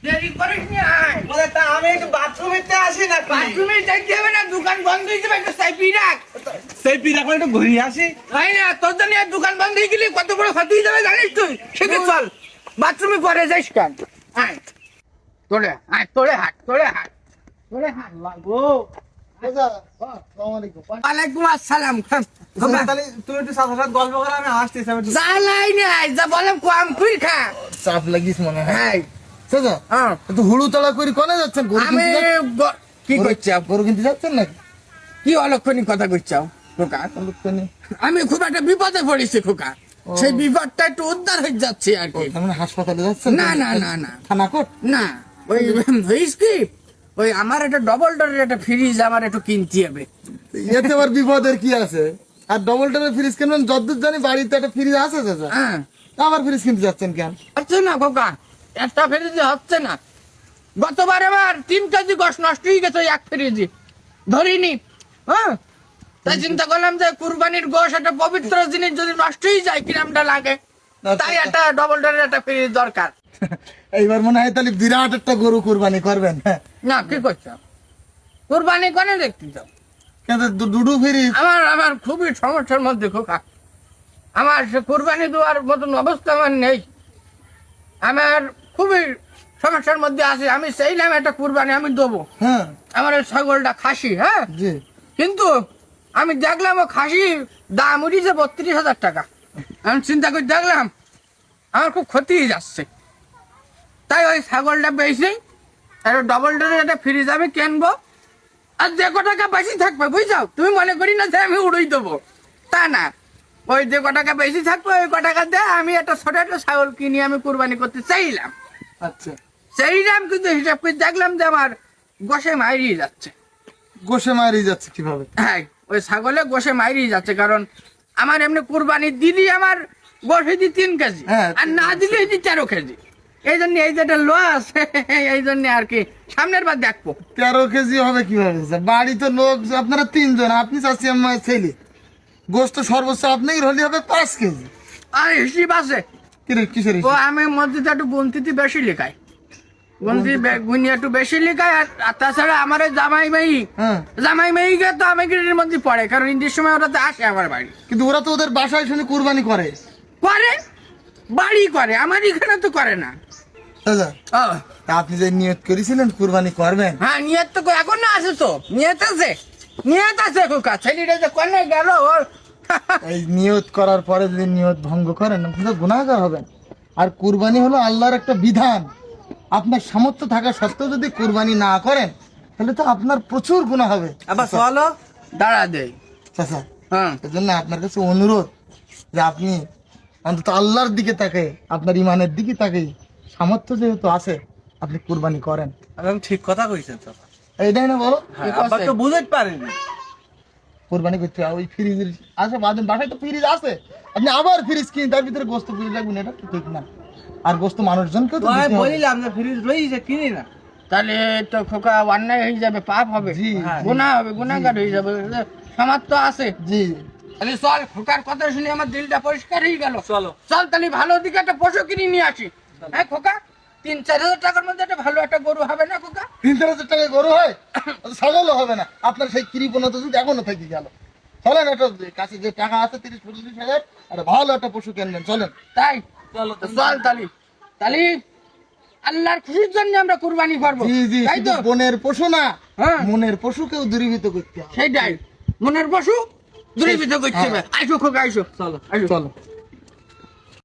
দেরি করিস নি আয়। বলে তা আমি একটু বাথরুমেতে আসি না বাথরুমে যাইতে হবে না, দোকান বন্ধ হয়ে যাবে, একটা চাই পিয়ে রাখ। সেই পিড়া করে একটু ঘুরিয়ে আসি। হয় না, তোর জন্য আর দোকান বন্ধ হয়ে গেলে কত বড় ক্ষতি হয়ে যাবে জানিস তুই? সেদিকে চল, বাথরুমে পরে যাইস কেন? আয় তোরে, আয় তোরে হাট, তোরে হাট, তোরে হাট। লাগো আসসালামু আলাইকুম। ওয়ালাইকুম আসসালাম। তাহলে তুই একটু সাথে সাথে গল্প করে আমি আসতেছি। আমি একটু জ্বালাই নাই, যা বললাম কম কুই খা। চাপ লাগিস মনে হয়। হ্যাঁ চাচা হ্যাঁ। তো হুড়ু তালা করে কোনে যাচ্ছেন? গরু আমি কিনতে যাচ্ছেন? কি করছি? গরু কিনতে যাচ্ছেন নাকি? কি অলক্ষণী কথা করছাও খোকা? অলক্ষণী। আমি খুব একটা বিপদে পড়েছি খোকা, সেই বিপদটা একটু উদ্ধার হয়ে যাচ্ছে আর কি। তার মানে হাসপাতালে যাচ্ছেন? না না না না থানা কোর্ট? না, ওই হইস কি, ওই আমার একটা ডবল ডোরের একটা ফ্রিজ আমার একটু কিনতে হবে। এতে আবার বিপদের কি আছে? আর ডবল ডোরের ফ্রিজ কিনবেন? যতদূর জানি বাড়িতে একটা ফ্রিজ আছে চাচা। হ্যাঁ, আবার ফ্রিজ কিনতে যাচ্ছেন কেন? হচ্ছে না খোকা, একটা ফ্রিজে হচ্ছে না। গতবার আমার 3 কেজি গোশ নষ্ট হয়ে গেছে ওই এক ফ্রিজে, ধরিনি। হ্যাঁ, তাই চিন্তা করলাম যে কুরবানির গোশ একটা পবিত্র জিনিস, যদি নষ্ট হয়ে যায় কিরামটা লাগে, তাই একটা ডবল ডোরের একটা ফ্রিজ দরকার। এইবার মনে হয় তাহলে বিরাট একটা গরু কুরবানি করবেন। না, কি করছো? কুরবানি কোনে দেখতে যাও? কিন্তু দুডু ফ্রিজ। আমার খুবই সমস্যার মধ্যে খোকা, আমার সে কুরবানি দেওয়ার মতন অবস্থা আমার নেই। আমার খুবই সমস্যার মধ্যে আছে। আমি চাইলাম একটা কুরবানি আমি দেবো, হ্যাঁ আমার ওই ছাগলটা খাসি। হ্যাঁ, জি। কিন্তু আমি দেখলাম ও খাসি দাম উঠেছে 32,000 টাকা। আমি চিন্তা করে দেখলাম আমার খুব ক্ষতি হয়ে যাচ্ছে, তাই ওই ছাগলটা বেশি একটা ডবল ডোরের একটা ফ্রিজ আমি কিনবো। আর যে ক টাকা বেশি থাকবে বুঝছাও, তুমি মনে করি না যে আমি উড়াই দেবো, তা না। ওই যে ক টাকা বেশি থাকবে ওই ক টাকা দিয়ে আমি একটা ছোট একটা ছাগল কিনে আমি কুরবানি করতে চাইলাম। আচ্ছা, সেইলাম, কিন্তু হিসাব করে দেখলাম যে আমার গোশে মাইরিয়ে যাচ্ছে। গোশে মারি যাচ্ছে কিভাবে? হ্যাঁ, ওই ছাগলে গোশে মাইরিয়ে যাচ্ছে, কারণ আমার এমনি কুরবানি দিদি আমার গোশ হয়েছে 3 কেজি, হ্যাঁ, আর না দিলে হয়েছে 13 কেজি। এই জন্য এই যেটা লস, এই জন্য আর কি সামনের বার দেখবো। 13 কেজি হবে কিভাবে স্যার? বাড়ি তো লোক আপনারা 3 জন, আপনি চাচ্ছি আমার ছেলে। গোস্ত সর্বোচ্চ আপনার হলে হবে 5 কেজি। আর হিসিব আছে, কিসের ও হিসাব? আমি মসজিদে একটু গুনতিতে বেশি লেখাই, গুনি একটু বেশি লেখাই। আর তাছাড়া আমার ওই জামাই হ্যাঁ, মেয়ে তো আমি গিরির মধ্যে পড়ে, কারণ ঈদের সময় ওরা তো আসে আমার বাড়ি। কিন্তু ওরা তো ওদের বাসায় শুনে কুরবানি করে। করে, বাড়ি করে, আমার এখানে তো করে না। দাদা ও, তা আপনি যে নিয়ত করেছিলেন কুরবানি করবেন, হ্যাঁ, নিয়ত তো এখন না আছে, তো নিয়ত আছে, নিয়ত আছে খোকা। ছেলেটা যে কোনে গেল ওর এই নিয়ত করার পরে যদি নিয়ত ভঙ্গ করেন আপনি তো গুনাহগার হবেন। আর কুরবানি হলো আল্লাহর একটা বিধান। আপনার সামর্থ্য থাকা সত্ত্বেও যদি কুরবানি না করেন তাহলে তো আপনার প্রচুর গুনাহ হবে। আবার চলো দাঁড়া দেই। চাচা, হ্যাঁ, এজন্য আপনার কাছে অনুরোধ যে আপনি অন্তত আল্লাহর দিকে তাকে, আপনার ইমানের দিকে তাকে, সামর্থ্য যেহেতু আছে আপনি কুরবানি করেন। একদম ঠিক কথা কইছেন চাচা। এইটাই না বলো? আব্বা তো বুঝতে পারেনি। কুরবানি করতে হবে। ওই ফ্রিজের আছে বাসায় তো ফ্রিজ আছে, আপনি আবার ফ্রিজ কিনে তার ভিতরে গোস্ত ফ্রিজ রাখবেন, এটা তো ঠিক না। আর গোস্ত মানুষজনকেও তো তো আমি দিতে হবে। বলিলাম যে ফ্রিজ রইছে কিনি না। তাহলে তো খোকা অন্যায় হয়ে যাবে, পাপ হবে, জি, গুনাহ হবে, গুনাহগার হয়ে যাবে। সামর্থ্য আছে, জি। তাহলে চল, খোকার কথা শুনে আমার দিলটা পরিষ্কার হয়ে গেল। চলো। চল তাহলে ভালো দিকে একটা পশু কিনে নিয়ে আসি। হ্যাঁ খোকা, 3-4 হাজার টাকার মধ্যে একটা ভালো একটা গরু হবে না খোকা? 3,000 টাকায় গরু হয়? ছাগলও হবে না। আপনার সেই কৃপণতা যদি এখনো থেকে গেল। চলেন, একটা কাছে যে টাকা আছে 30-35 হাজার, একটা ভালো একটা পশু কিনবেন, চলেন। তাই চলো তো চল তাহলে আল্লাহর খুশির জন্য আমরা কুরবানি করবো, জি জি, তাই তো? শুধু বনের পশু না, হ্যাঁ, মনের পশুকেও দূরীভূত করতে হবে। সেইটাই, মনের পশু দূরীভূত করতে হবে। আইসো খোকা, আইসো, চলো আইসো। চলো।